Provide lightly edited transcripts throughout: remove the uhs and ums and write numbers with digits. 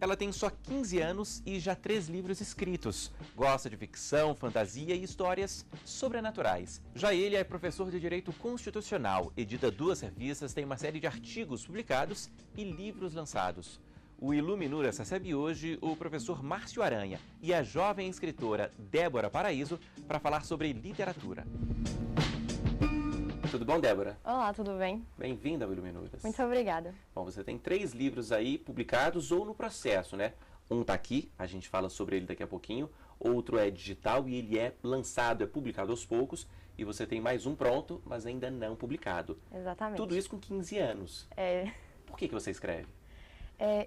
Ela tem só 15 anos e já 3 livros escritos. Gosta de ficção, fantasia e histórias sobrenaturais. Já ele é professor de Direito Constitucional, edita 2 revistas, tem uma série de artigos publicados e livros lançados. O Iluminuras recebe hoje o professor Márcio Aranha e a jovem escritora Débora Paraíso para falar sobre literatura. Tudo bom, Débora? Olá, tudo bem? Bem-vinda ao Iluminuras. Muito obrigada. Bom, você tem 3 livros aí publicados ou no processo, né? Um tá aqui, a gente fala sobre ele daqui a pouquinho. Outro é digital e ele é lançado, é publicado aos poucos. E você tem mais um pronto, mas ainda não publicado. Exatamente. Tudo isso com 15 anos. Por que você escreve?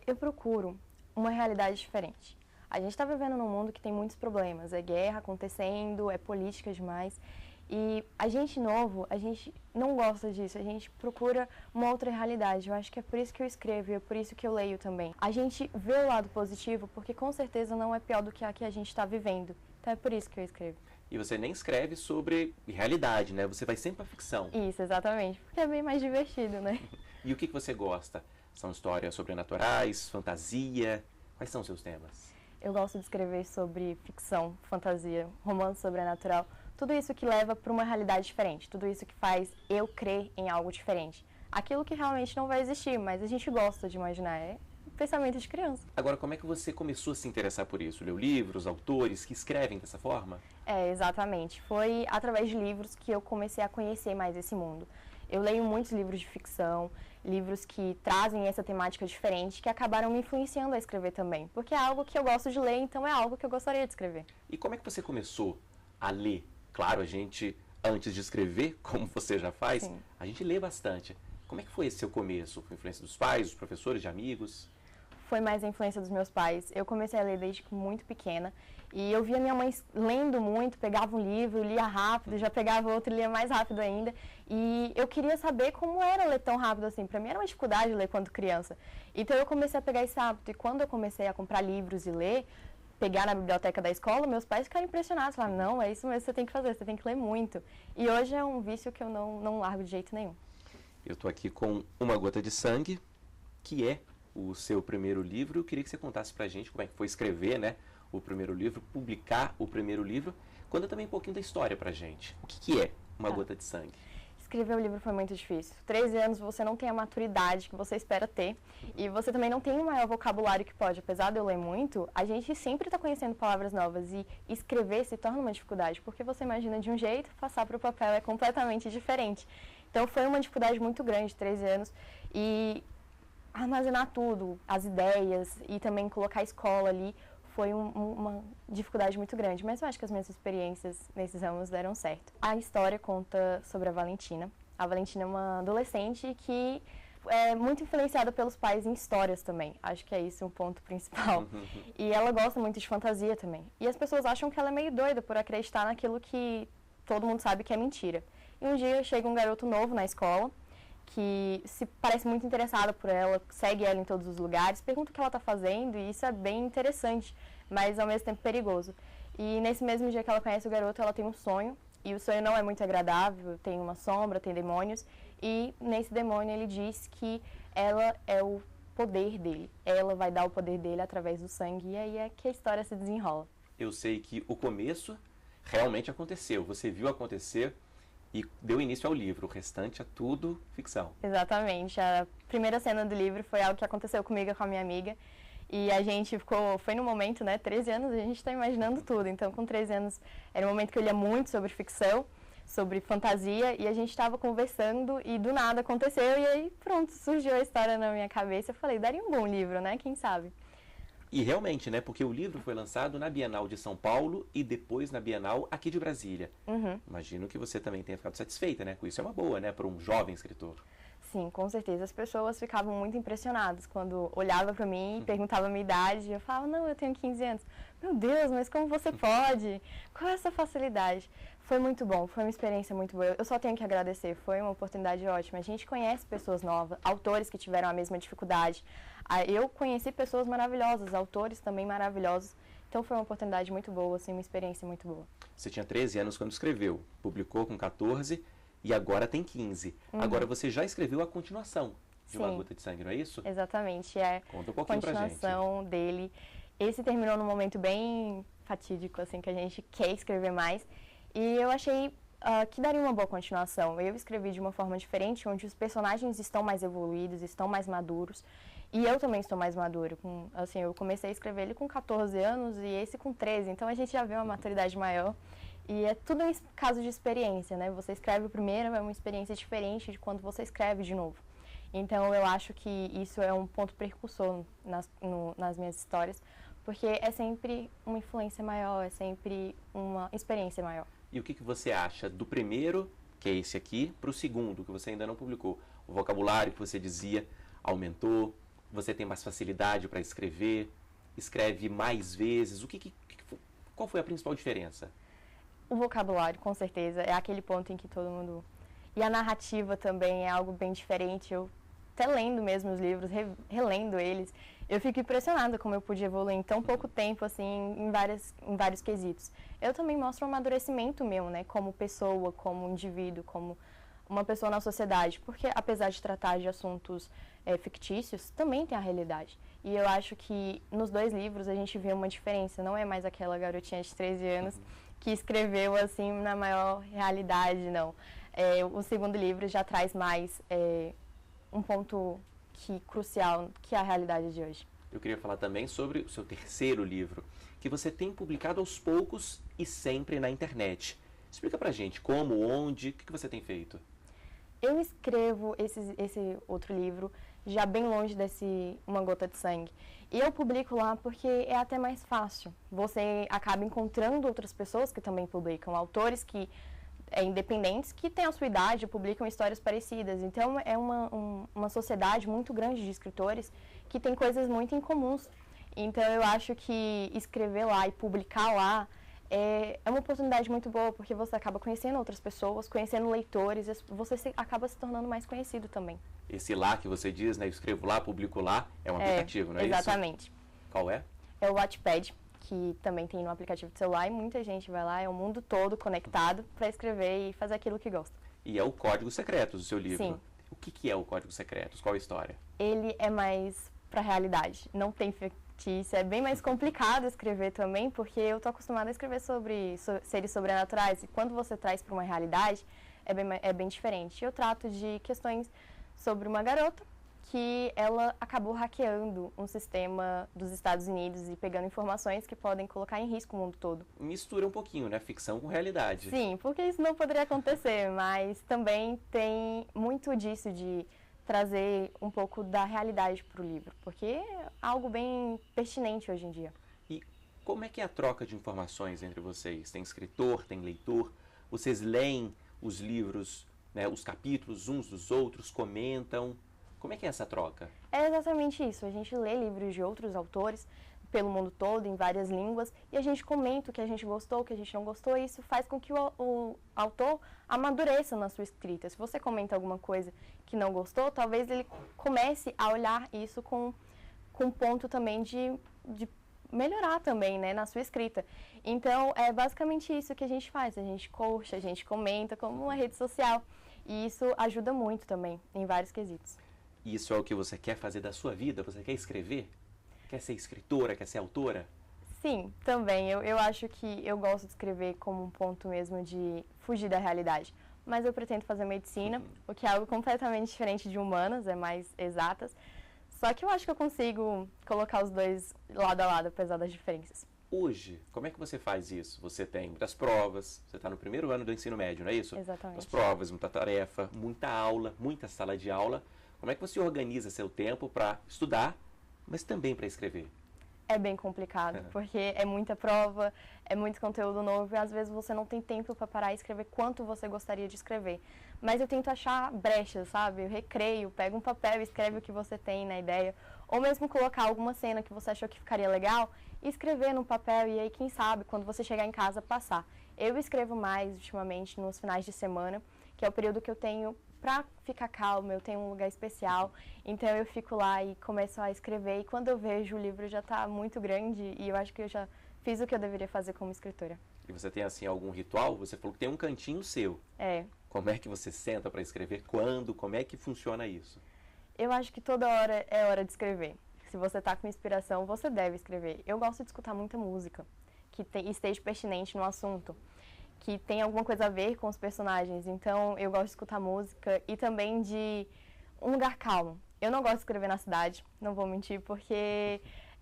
Eu procuro uma realidade diferente. A gente está vivendo num mundo que tem muitos problemas. É guerra acontecendo, é política demais. E a gente novo, a gente não gosta disso, a gente procura uma outra realidade. Eu acho que é por isso que eu escrevo e é por isso que eu leio também. A gente vê o lado positivo porque com certeza não é pior do que a que a gente está vivendo. Então é por isso que eu escrevo. E você nem escreve sobre realidade, né? Você vai sempre pra ficção. Isso, exatamente. Porque é bem mais divertido, né? E o que você gosta? São histórias sobrenaturais, fantasia? Quais são os seus temas? Eu gosto de escrever sobre ficção, fantasia, romance sobrenatural. Tudo isso que leva para uma realidade diferente, tudo isso que faz eu crer em algo diferente. Aquilo que realmente não vai existir, mas a gente gosta de imaginar, é pensamento de criança. Agora, como é que você começou a se interessar por isso? Leu livros, autores que escrevem dessa forma? Exatamente. Foi através de livros que eu comecei a conhecer mais esse mundo. Eu leio muitos livros de ficção, livros que trazem essa temática diferente, que acabaram me influenciando a escrever também. Porque é algo que eu gosto de ler, então é algo que eu gostaria de escrever. E como é que você começou a ler? Claro, a gente, antes de escrever, como você já faz, Sim. A gente lê bastante. Como é que foi esse seu começo? Foi influência dos pais, dos professores, de amigos? Foi mais a influência dos meus pais. Eu comecei a ler desde muito pequena e eu via minha mãe lendo muito, pegava um livro, lia rápido, já pegava outro e lia mais rápido ainda. E eu queria saber como era ler tão rápido assim. Para mim era uma dificuldade ler quando criança. Então eu comecei a pegar esse hábito e quando eu comecei a comprar livros e ler, pegar na biblioteca da escola, meus pais ficaram impressionados, falaram, não, é isso mesmo que você tem que fazer, você tem que ler muito. E hoje é um vício que eu não largo de jeito nenhum. Eu estou aqui com Uma Gota de Sangue, que é o seu primeiro livro. Eu queria que você contasse pra gente como é que foi escrever, né, o primeiro livro, publicar o primeiro livro. Conta também um pouquinho da história pra gente. O que é Uma Gota de Sangue? Escrever o livro foi muito difícil. 13 anos você não tem a maturidade que você espera ter e você também não tem o maior vocabulário que pode. Apesar de eu ler muito, a gente sempre está conhecendo palavras novas e escrever se torna uma dificuldade, porque você imagina de um jeito, passar para o papel é completamente diferente. Então foi uma dificuldade muito grande, 13 anos, e armazenar tudo, as ideias e também colocar a escola ali, foi uma dificuldade muito grande, mas eu acho que as minhas experiências nesses ramos deram certo. A história conta sobre a Valentina. A Valentina é uma adolescente que é muito influenciada pelos pais em histórias também. Acho que é isso um ponto principal. E ela gosta muito de fantasia também. E as pessoas acham que ela é meio doida por acreditar naquilo que todo mundo sabe que é mentira. E um dia chega um garoto novo na escola, que se parece muito interessada por ela, segue ela em todos os lugares, pergunta o que ela está fazendo, e isso é bem interessante, mas ao mesmo tempo perigoso. E nesse mesmo dia que ela conhece o garoto, ela tem um sonho, e o sonho não é muito agradável, tem uma sombra, tem demônios, e nesse demônio ele diz que ela é o poder dele, ela vai dar o poder dele através do sangue, e aí é que a história se desenrola. Eu sei que o começo realmente aconteceu, você viu acontecer e deu início ao livro, o restante é tudo ficção. Exatamente, a primeira cena do livro foi algo que aconteceu comigo e com a minha amiga, e a gente foi no momento, né, 13 anos, a gente está imaginando tudo, então com 13 anos era um momento que eu lia muito sobre ficção, sobre fantasia, e a gente estava conversando e do nada aconteceu, e aí pronto, surgiu a história na minha cabeça, eu falei, daria um bom livro, né, quem sabe? E realmente, né, porque o livro foi lançado na Bienal de São Paulo e depois na Bienal aqui de Brasília. Imagino que você também tenha ficado satisfeita, né, com isso é uma boa, né, para um jovem escritor. Sim, com certeza. As pessoas ficavam muito impressionadas quando olhavam para mim e perguntavam a minha idade. Eu falava, não, eu tenho 15 anos. Meu Deus, mas como você pode? Qual é essa facilidade? Foi muito bom, foi uma experiência muito boa. Eu só tenho que agradecer, foi uma oportunidade ótima. A gente conhece pessoas novas, autores que tiveram a mesma dificuldade. Eu conheci pessoas maravilhosas, autores também maravilhosos. Então foi uma oportunidade muito boa, assim, uma experiência muito boa. Você tinha 13 anos quando escreveu, publicou com 14 e agora tem 15. Agora você já escreveu a continuação, de Uma Sim. Gota de Sangue, não é isso? Exatamente, é Conta um pouquinho pra gente. continuação dele. Esse terminou num momento bem fatídico, assim, que a gente quer escrever mais. E eu achei que daria uma boa continuação. Eu escrevi de uma forma diferente, onde os personagens estão mais evoluídos, estão mais maduros. E eu também estou mais maduro. Assim, eu comecei a escrever ele com 14 anos e esse com 13. Então a gente já vê uma maturidade maior. E é tudo um caso de experiência, né? Você escreve o primeiro, é uma experiência diferente de quando você escreve de novo. Então eu acho que isso é um ponto precursor nas minhas histórias, porque é sempre uma influência maior, é sempre uma experiência maior. E o que você acha do primeiro, que é esse aqui, para o segundo, que você ainda não publicou? O vocabulário que você dizia aumentou, você tem mais facilidade para escrever, escreve mais vezes. Qual foi a principal diferença? O vocabulário, com certeza, é aquele ponto em que todo mundo... E a narrativa também é algo bem diferente. Eu, até lendo mesmo os livros, relendo eles, eu fico impressionada como eu pude evoluir em tão pouco tempo, assim, em vários quesitos. Eu também mostro um amadurecimento meu, né, como pessoa, como indivíduo, como uma pessoa na sociedade, porque apesar de tratar de assuntos fictícios, também tem a realidade. E eu acho que nos dois livros a gente vê uma diferença, não é mais aquela garotinha de 13 anos que escreveu, assim, na maior realidade, não. O segundo livro já traz mais um ponto crucial, que é a realidade de hoje. Eu queria falar também sobre o seu terceiro livro, que você tem publicado aos poucos e sempre na internet. Explica pra gente como, onde, o que você tem feito? Eu escrevo esse outro livro já bem longe desse Uma Gota de Sangue. E eu publico lá porque é até mais fácil. Você acaba encontrando outras pessoas que também publicam, autores que independentes que têm a sua idade, publicam histórias parecidas. Então, é uma sociedade muito grande de escritores que tem coisas muito incomuns. Então, eu acho que escrever lá e publicar lá é uma oportunidade muito boa, porque você acaba conhecendo outras pessoas, conhecendo leitores, e você acaba se tornando mais conhecido também. Esse lá que você diz, né, eu escrevo lá, publico lá, é um aplicativo, não é exatamente. Isso? Qual é? É o Wattpad, que também tem no aplicativo de celular, e muita gente vai lá, é o mundo todo conectado para escrever e fazer aquilo que gosta. E é o Código Secretos, o seu livro. Sim. O que é o Código Secretos? Qual a história? Ele é mais para a realidade, não tem fictício, é bem mais complicado escrever também, porque eu tô acostumada a escrever sobre seres sobrenaturais, e quando você traz para uma realidade, é bem diferente. Eu trato de questões sobre uma garota que ela acabou hackeando um sistema dos Estados Unidos e pegando informações que podem colocar em risco o mundo todo. Mistura um pouquinho, né? Ficção com realidade. Sim, porque isso não poderia acontecer, mas também tem muito disso de trazer um pouco da realidade para o livro, porque é algo bem pertinente hoje em dia. E como é que é a troca de informações entre vocês? Tem escritor, tem leitor? Vocês leem os livros, né, os capítulos uns dos outros, comentam? Como é que é essa troca? É exatamente isso. A gente lê livros de outros autores pelo mundo todo, em várias línguas, e a gente comenta o que a gente gostou, o que a gente não gostou, e isso faz com que o autor amadureça na sua escrita. Se você comenta alguma coisa que não gostou, talvez ele comece a olhar isso com um ponto também de melhorar também, né, na sua escrita. Então, é basicamente isso que a gente faz. A gente curte, a gente comenta como uma rede social, e isso ajuda muito também, em vários quesitos. Isso é o que você quer fazer da sua vida? Você quer escrever? Quer ser escritora? Quer ser autora? Sim, também. Eu acho que eu gosto de escrever como um ponto mesmo de fugir da realidade. Mas eu pretendo fazer medicina, o que é algo completamente diferente de humanas, é mais exatas. Só que eu acho que eu consigo colocar os dois lado a lado, apesar das diferenças. Hoje, como é que você faz isso? Você tem muitas provas, você está no primeiro ano do ensino médio, não é isso? Exatamente. Muitas provas, muita tarefa, muita aula, muita sala de aula. Como é que você organiza seu tempo para estudar, mas também para escrever? É bem complicado, porque é muita prova, é muito conteúdo novo e às vezes você não tem tempo para parar e escrever quanto você gostaria de escrever. Mas eu tento achar brechas, sabe? Eu recreio, pego um papel e escreve o que você tem na ideia. Ou mesmo colocar alguma cena que você achou que ficaria legal e escrever no papel e aí, quem sabe, quando você chegar em casa, passar. Eu escrevo mais ultimamente nos finais de semana, que é o período que eu tenho para ficar calma, eu tenho um lugar especial, então eu fico lá e começo a escrever, e quando eu vejo o livro já está muito grande e eu acho que eu já fiz o que eu deveria fazer como escritora. E você tem, assim, algum ritual? Você falou que tem um cantinho seu. É. Como é que você senta para escrever? Quando? Como é que funciona isso? Eu acho que toda hora é hora de escrever. Se você está com inspiração, você deve escrever. Eu gosto de escutar muita música que esteja pertinente no assunto, que tenha alguma coisa a ver com os personagens. Então, eu gosto de escutar música e também de um lugar calmo. Eu não gosto de escrever na cidade, não vou mentir, porque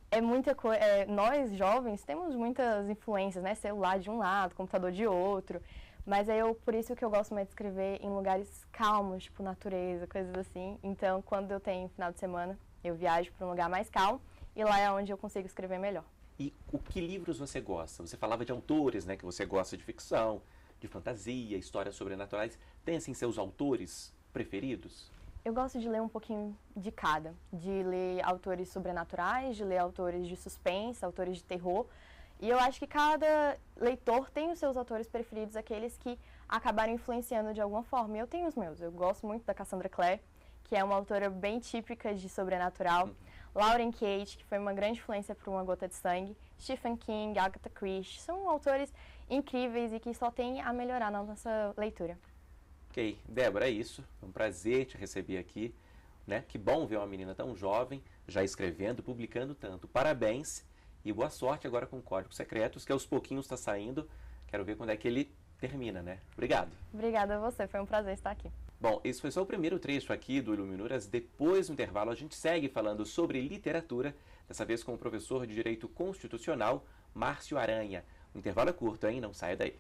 é muita coisa. Nós, jovens, temos muitas influências, né? Celular de um lado, computador de outro. Mas por isso que eu gosto mais de escrever em lugares calmos, tipo natureza, coisas assim. Então, quando eu tenho final de semana, eu viajo para um lugar mais calmo e lá é onde eu consigo escrever melhor. E o que livros você gosta? Você falava de autores, né? Que você gosta de ficção, de fantasia, histórias sobrenaturais. Tem, assim, seus autores preferidos? Eu gosto de ler um pouquinho de cada. De ler autores sobrenaturais, de ler autores de suspense, autores de terror. E eu acho que cada leitor tem os seus autores preferidos, aqueles que acabaram influenciando de alguma forma. E eu tenho os meus. Eu gosto muito da Cassandra Clare, que é uma autora bem típica de sobrenatural. Lauren Kate, que foi uma grande influência para Uma Gota de Sangue. Stephen King, Agatha Christie. São autores incríveis e que só têm a melhorar na nossa leitura. Ok, Débora, é isso. É um prazer te receber aqui, né? Que bom ver uma menina tão jovem, já escrevendo, publicando tanto. Parabéns e boa sorte agora com Códigos Secretos, que aos pouquinhos está saindo. Quero ver quando é que ele termina, né? Obrigado. Obrigada a você, foi um prazer estar aqui. Bom, esse foi só o primeiro trecho aqui do Iluminuras. Depois do intervalo, a gente segue falando sobre literatura, dessa vez com o professor de Direito Constitucional, Márcio Aranha. O intervalo é curto, hein? Não saia daí.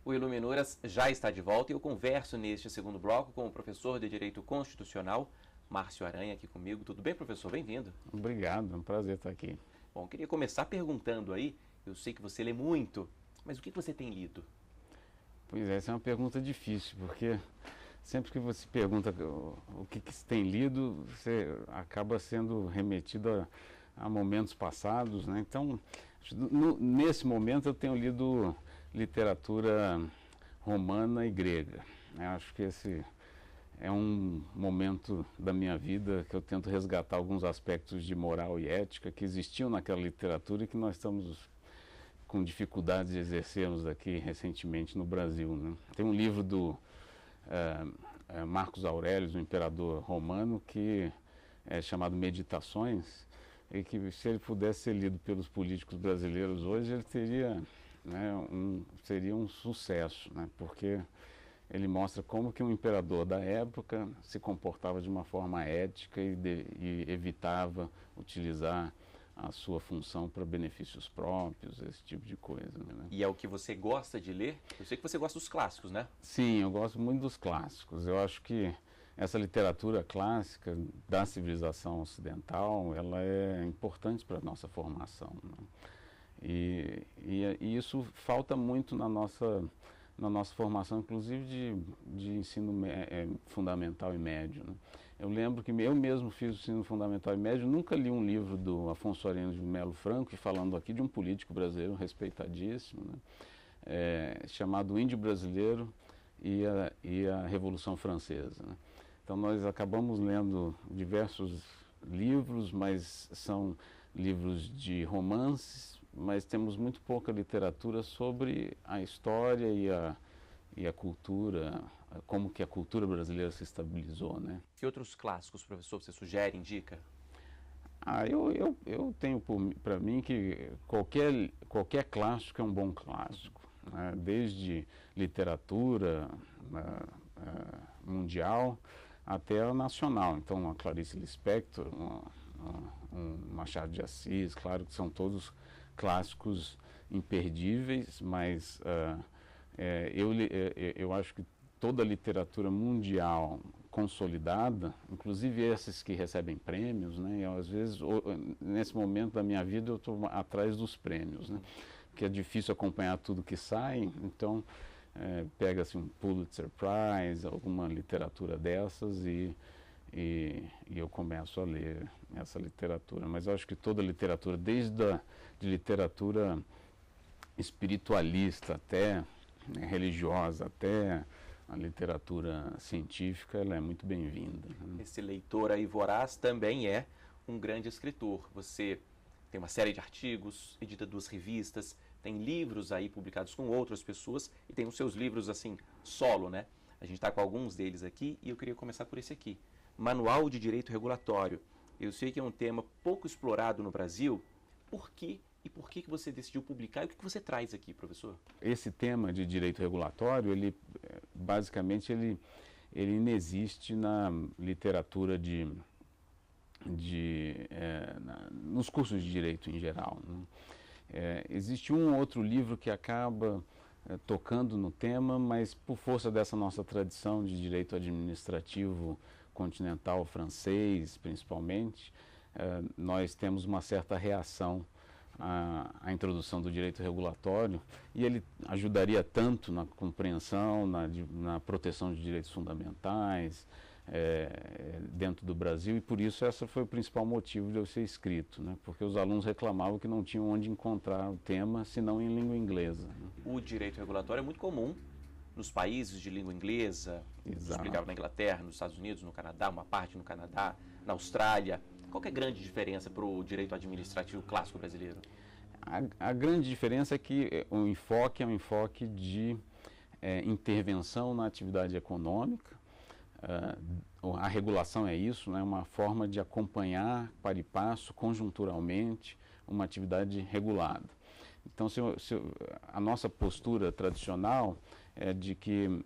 O Iluminuras já está de volta e eu converso neste segundo bloco com o professor de Direito Constitucional, Márcio Aranha, aqui comigo. Tudo bem, professor? Bem-vindo. Obrigado, é um prazer estar aqui. Bom, queria começar perguntando aí, eu sei que você lê muito, mas o que você tem lido? Pois é, essa é uma pergunta difícil, porque sempre que você pergunta o que você tem lido, você acaba sendo remetido a momentos passados, né? Então, nesse momento eu tenho lido literatura romana e grega. Acho que esse é um momento da minha vida que eu tento resgatar alguns aspectos de moral e ética que existiam naquela literatura e que nós estamos com dificuldades de exercermos aqui recentemente no Brasil, né? Tem um livro do Marcos Aurélio, o imperador romano, que é chamado Meditações, e que se ele pudesse ser lido pelos políticos brasileiros hoje, ele teria, né, seria um sucesso, né? Porque ele mostra como que um imperador da época se comportava de uma forma ética e evitava utilizar a sua função para benefícios próprios, esse tipo de coisa, né? E é o que você gosta de ler? Eu sei que você gosta dos clássicos, né? Sim, eu gosto muito dos clássicos. Eu acho que essa literatura clássica da civilização ocidental, ela é importante para a nossa formação, né? E isso falta muito na nossa formação, inclusive de ensino fundamental e médio, né? Eu lembro que eu mesmo fiz o ensino fundamental e médio, nunca li um livro do Afonso Arinos de Melo Franco, e falando aqui de um político brasileiro respeitadíssimo, né? Chamado Índio Brasileiro e a Revolução Francesa, né? Então nós acabamos lendo diversos livros, mas são livros de romances, mas temos muito pouca literatura sobre a história e a cultura, como que a cultura brasileira se estabilizou, né? Que outros clássicos, professor, você sugere, indica? Eu tenho para mim que qualquer clássico é um bom clássico, né? Desde literatura mundial até a nacional. Então, a Clarice Lispector, um Machado de Assis, claro que são todos clássicos imperdíveis, mas eu acho que toda a literatura mundial consolidada, inclusive esses que recebem prêmios, né? E às vezes, nesse momento da minha vida, eu estou atrás dos prêmios, né? Porque é difícil acompanhar tudo que sai, então pega-se um Pulitzer Prize, alguma literatura dessas e eu começo a ler essa literatura. Mas eu acho que toda a literatura, desde de literatura espiritualista até religiosa, até a literatura científica, ela é muito bem-vinda, né? Esse leitor aí voraz também é um grande escritor. Você tem uma série de artigos, edita 2 revistas, tem livros aí publicados com outras pessoas e tem os seus livros assim, solo, né? A gente está com alguns deles aqui e eu queria começar por esse aqui, Manual de Direito Regulatório. Eu sei que é um tema pouco explorado no Brasil. Por quê? E por que você decidiu publicar? E o que você traz aqui, professor? Esse tema de direito regulatório, ele basicamente ele inexiste na literatura nos cursos de direito em geral, né? Existe um outro livro que acaba tocando no tema, mas por força dessa nossa tradição de direito administrativo continental francês, principalmente, nós temos uma certa reação à introdução do direito regulatório, e ele ajudaria tanto na compreensão, na proteção de direitos fundamentais dentro do Brasil, e por isso esse foi o principal motivo de eu ser escrito, né? Porque os alunos reclamavam que não tinham onde encontrar o tema, senão em língua inglesa, né? O direito regulatório é muito comum nos países de língua inglesa, explicava na Inglaterra, nos Estados Unidos, no Canadá, uma parte no Canadá, na Austrália. Qual que é a grande diferença para o direito administrativo clássico brasileiro? A grande diferença é que o enfoque é um enfoque de intervenção na atividade econômica. A regulação é isso, né? Uma forma de acompanhar para e passo, conjunturalmente, uma atividade regulada. Então, a nossa postura tradicional é de que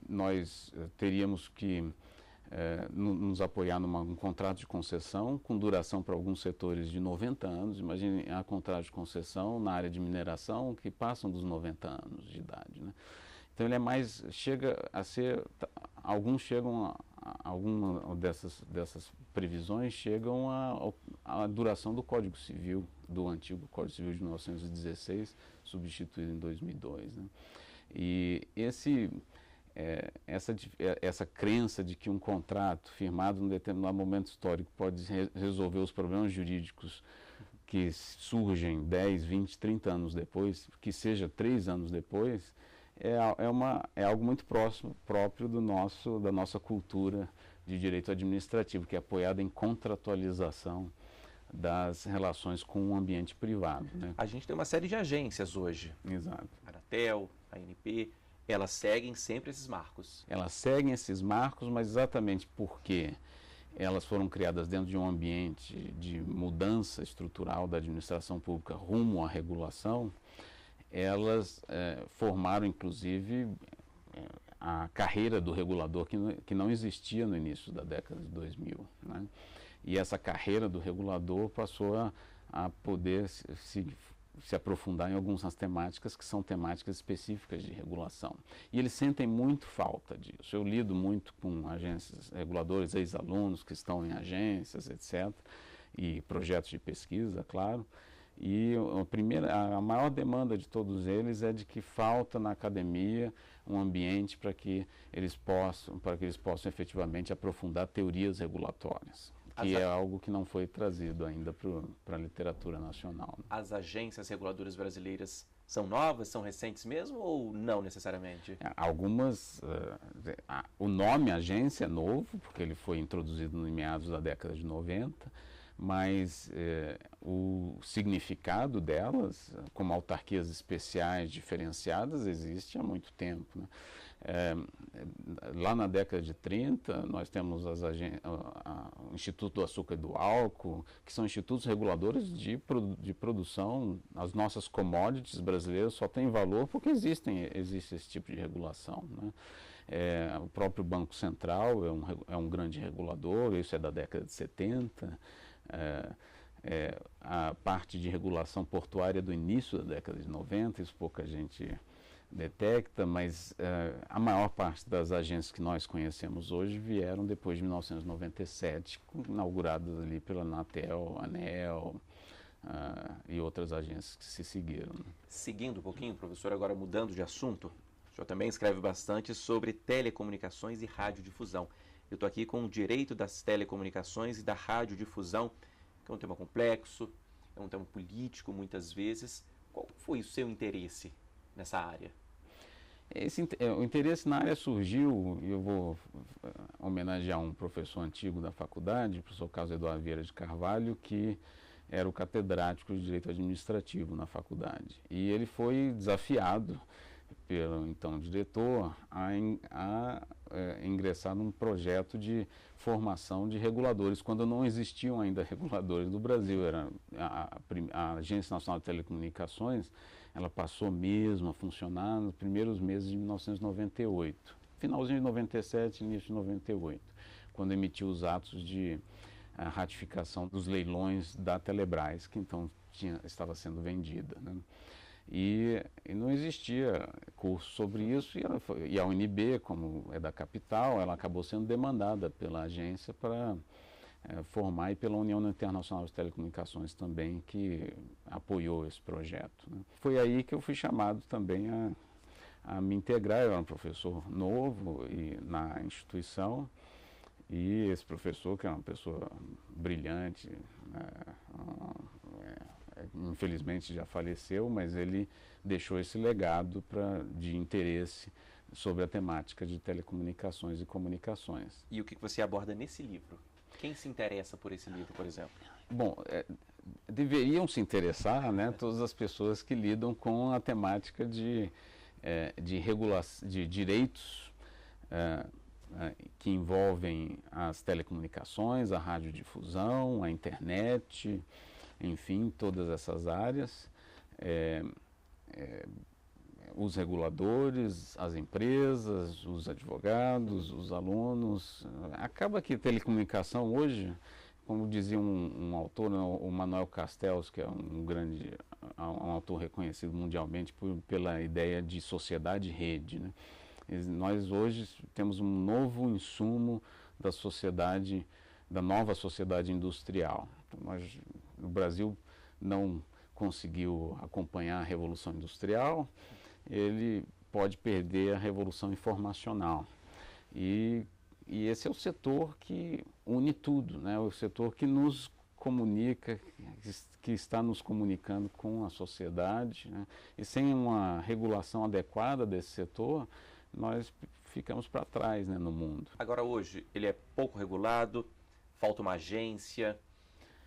nós teríamos que nos apoiar num contrato de concessão com duração para alguns setores de 90 anos. Imagine, há contrato de concessão na área de mineração que passam dos 90 anos de idade, né? Então ele chega a ser, algumas dessas previsões chegam à duração do Código Civil, do antigo Código Civil de 1916, substituído em 2002, né? E essa crença de que um contrato firmado num determinado momento histórico pode resolver os problemas jurídicos que surgem 10, 20, 30 anos depois, que seja 3 anos depois, é algo muito próprio da nossa cultura de direito administrativo, que é apoiada em contratualização das relações com o ambiente privado, né? A gente tem uma série de agências hoje. Exato. A Anatel, a ANP, elas seguem sempre esses marcos. Elas seguem esses marcos, mas exatamente porque elas foram criadas dentro de um ambiente de mudança estrutural da administração pública rumo à regulação, elas formaram, inclusive, a carreira do regulador que não existia no início da década de 2000, né? E essa carreira do regulador passou a poder se aprofundar em algumas temáticas que são temáticas específicas de regulação. E eles sentem muito falta disso. Eu lido muito com agências reguladoras, ex-alunos que estão em agências, etc., e projetos de pesquisa, claro. E a maior demanda de todos eles é de que falta na academia um ambiente para que eles possam efetivamente aprofundar teorias regulatórias, que é algo que não foi trazido ainda para a literatura nacional, né? As agências reguladoras brasileiras são novas, são recentes mesmo ou não necessariamente? Algumas, o nome agência é novo, porque ele foi introduzido em meados da década de 90, mas o significado delas, como autarquias especiais diferenciadas, existe há muito tempo, né? Lá na década de 30, nós temos o Instituto do Açúcar e do Álcool, que são institutos reguladores de produção. As nossas commodities brasileiras só têm valor porque existe esse tipo de regulação, né? O próprio Banco Central é um grande regulador, isso é da década de 70. A parte de regulação portuária do início da década de 90, isso pouca gente detecta, mas a maior parte das agências que nós conhecemos hoje vieram depois de 1997, inauguradas ali pela Anatel, ANEEL e outras agências que se seguiram. Seguindo um pouquinho, professor, agora mudando de assunto, o senhor também escreve bastante sobre telecomunicações e radiodifusão. Eu estou aqui com o direito das telecomunicações e da radiodifusão, que é um tema complexo, é um tema político muitas vezes. Qual foi o seu interesse nessa área? O interesse na área surgiu, e eu vou homenagear um professor antigo da faculdade, o professor Carlos Eduardo Vieira de Carvalho, que era o catedrático de Direito Administrativo na faculdade. E ele foi desafiado pelo então diretor a ingressar num projeto de formação de reguladores, quando não existiam ainda reguladores no Brasil. Era a Agência Nacional de Telecomunicações, ela passou mesmo a funcionar nos primeiros meses de 1998, finalzinho de 97, início de 98, quando emitiu os atos de ratificação dos leilões da Telebrás, que então estava sendo vendida, né? E não existia curso sobre isso, e a UNB, como é da capital, ela acabou sendo demandada pela agência para formar, e pela União Internacional de Telecomunicações também, que apoiou esse projeto, né? Foi aí que eu fui chamado também a me integrar. Eu era um professor novo na instituição, e esse professor, que é uma pessoa brilhante, infelizmente já faleceu, mas ele deixou esse legado de interesse sobre a temática de telecomunicações e comunicações. E o que você aborda nesse livro? Quem se interessa por esse livro, por exemplo? Bom, deveriam se interessar, né, todas as pessoas que lidam com a temática de direitos que envolvem as telecomunicações, a radiodifusão, a internet, enfim, todas essas áreas, os reguladores, as empresas, os advogados, os alunos. Acaba que telecomunicação hoje, como dizia um autor, o Manuel Castells, que é um autor reconhecido mundialmente pela ideia de sociedade-rede, né? Nós hoje temos um novo insumo da sociedade, da nova sociedade industrial. Então, o Brasil não conseguiu acompanhar a Revolução Industrial, ele pode perder a Revolução Informacional. E esse é o setor que une tudo, né? O setor que nos comunica, que está nos comunicando com a sociedade, né? E sem uma regulação adequada desse setor, nós ficamos para trás, né, no mundo. Agora, hoje, ele é pouco regulado, falta uma agência,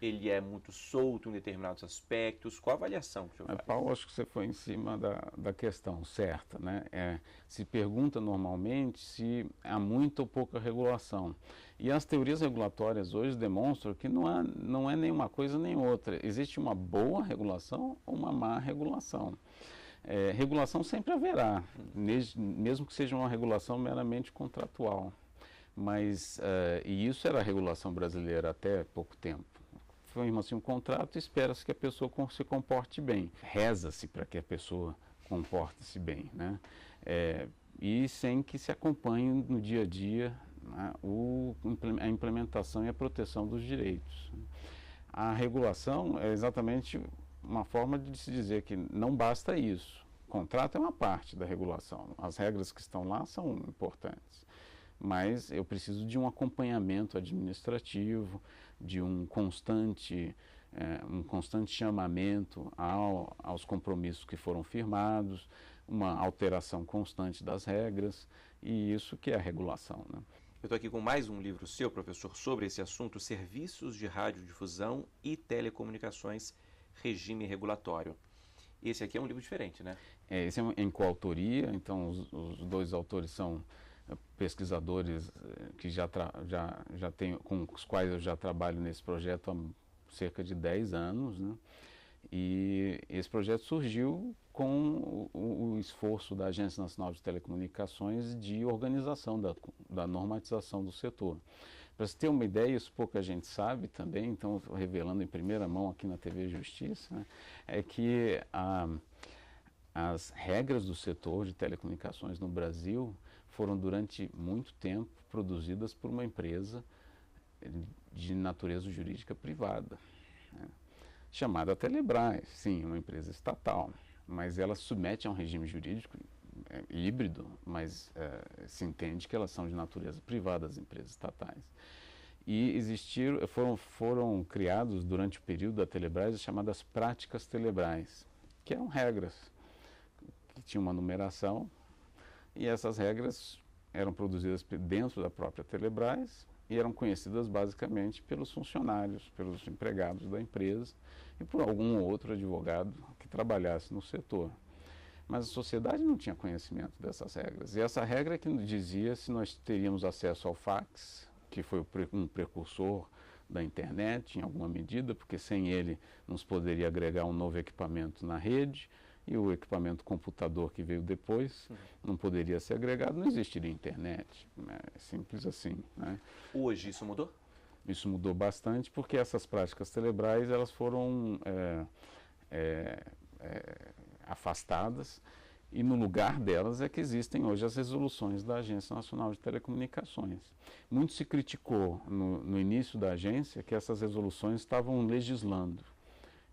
ele é muito solto em determinados aspectos. Qual a avaliação que o senhor faz? Paulo, acho que você foi em cima da questão certa, né? Se pergunta normalmente se há muita ou pouca regulação. E as teorias regulatórias hoje demonstram que não é nenhuma coisa nem outra. Existe uma boa regulação ou uma má regulação. Regulação sempre haverá, mesmo que seja uma regulação meramente contratual. Mas, e isso era a regulação brasileira até pouco tempo. Firma-se um contrato e espera-se que a pessoa se comporte bem. Reza-se para que a pessoa comporte-se bem, né? E sem que se acompanhe no dia a dia, né, a implementação e a proteção dos direitos. A regulação é exatamente uma forma de se dizer que não basta isso. O contrato é uma parte da regulação. As regras que estão lá são importantes. Mas eu preciso de um acompanhamento administrativo, de um constante chamamento aos compromissos que foram firmados, uma alteração constante das regras, e isso que é a regulação, né? Eu estou aqui com mais um livro seu, professor, sobre esse assunto: Serviços de Radiodifusão e Telecomunicações, Regime Regulatório. Esse aqui é um livro diferente, né? Esse é em coautoria, então os dois autores são pesquisadores que já tenho, com os quais eu já trabalho nesse projeto há cerca de 10 anos, né? E esse projeto surgiu com o esforço da Agência Nacional de Telecomunicações de organização da normatização do setor. Para você ter uma ideia, isso pouca gente sabe também, então revelando em primeira mão aqui na TV Justiça, né, é que as regras do setor de telecomunicações no Brasil foram durante muito tempo produzidas por uma empresa de natureza jurídica privada, né, chamada Telebrás. Sim, uma empresa estatal, mas ela submete a um regime jurídico híbrido, mas se entende que elas são de natureza privada, as empresas estatais. E foram criados durante o período da Telebrás as chamadas práticas Telebrás, que eram regras que tinham uma numeração, e essas regras eram produzidas dentro da própria Telebrás e eram conhecidas basicamente pelos funcionários, pelos empregados da empresa e por algum outro advogado que trabalhasse no setor. Mas a sociedade não tinha conhecimento dessas regras. E essa regra é que dizia se nós teríamos acesso ao fax, que foi um precursor da internet em alguma medida, porque sem ele nos poderia agregar um novo equipamento na rede, e o equipamento computador que veio depois não poderia ser agregado, não existiria internet. É simples assim, né? Hoje isso mudou? Isso mudou bastante porque essas práticas cerebrais elas foram afastadas e no lugar delas é que existem hoje as resoluções da Agência Nacional de Telecomunicações. Muito se criticou no início da agência que essas resoluções estavam legislando.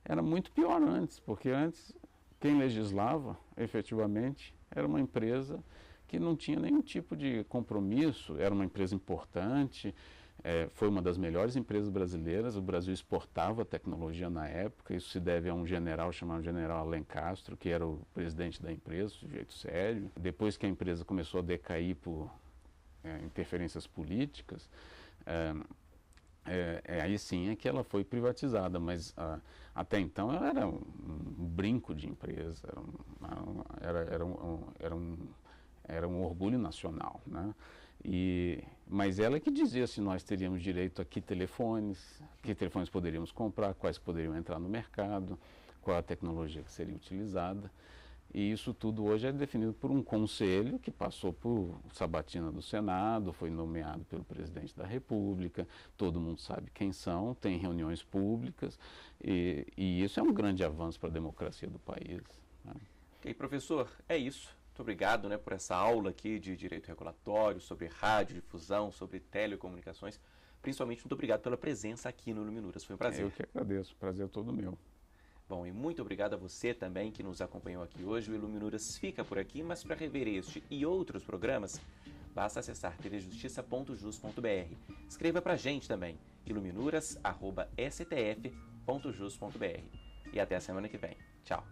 Era muito pior antes, porque antes quem legislava efetivamente era uma empresa que não tinha nenhum tipo de compromisso, era uma empresa importante, foi uma das melhores empresas brasileiras, o Brasil exportava tecnologia na época, isso se deve a um general chamado General Alen Castro, que era o presidente da empresa, sujeito sério. Depois que a empresa começou a decair por interferências políticas, aí sim é que ela foi privatizada, mas até então ela era um brinco de empresa, era um orgulho nacional, né? Mas ela que dizia se nós teríamos direito a que telefones poderíamos comprar, quais poderiam entrar no mercado, qual a tecnologia que seria utilizada. E isso tudo hoje é definido por um conselho que passou por sabatina do Senado, foi nomeado pelo presidente da República, todo mundo sabe quem são, tem reuniões públicas, e isso é um grande avanço para a democracia do país, né? Ok, professor, é isso. Muito obrigado, né, por essa aula aqui de direito regulatório, sobre radiodifusão, sobre telecomunicações. Principalmente, muito obrigado pela presença aqui no Iluminuras. Foi um prazer. Eu que agradeço, prazer é todo meu. Bom, e muito obrigado a você também que nos acompanhou aqui hoje. O Iluminuras fica por aqui, mas para rever este e outros programas, basta acessar tvjustiça.jus.br. Escreva para a gente também, iluminuras@stf.jus.br. E até a semana que vem. Tchau.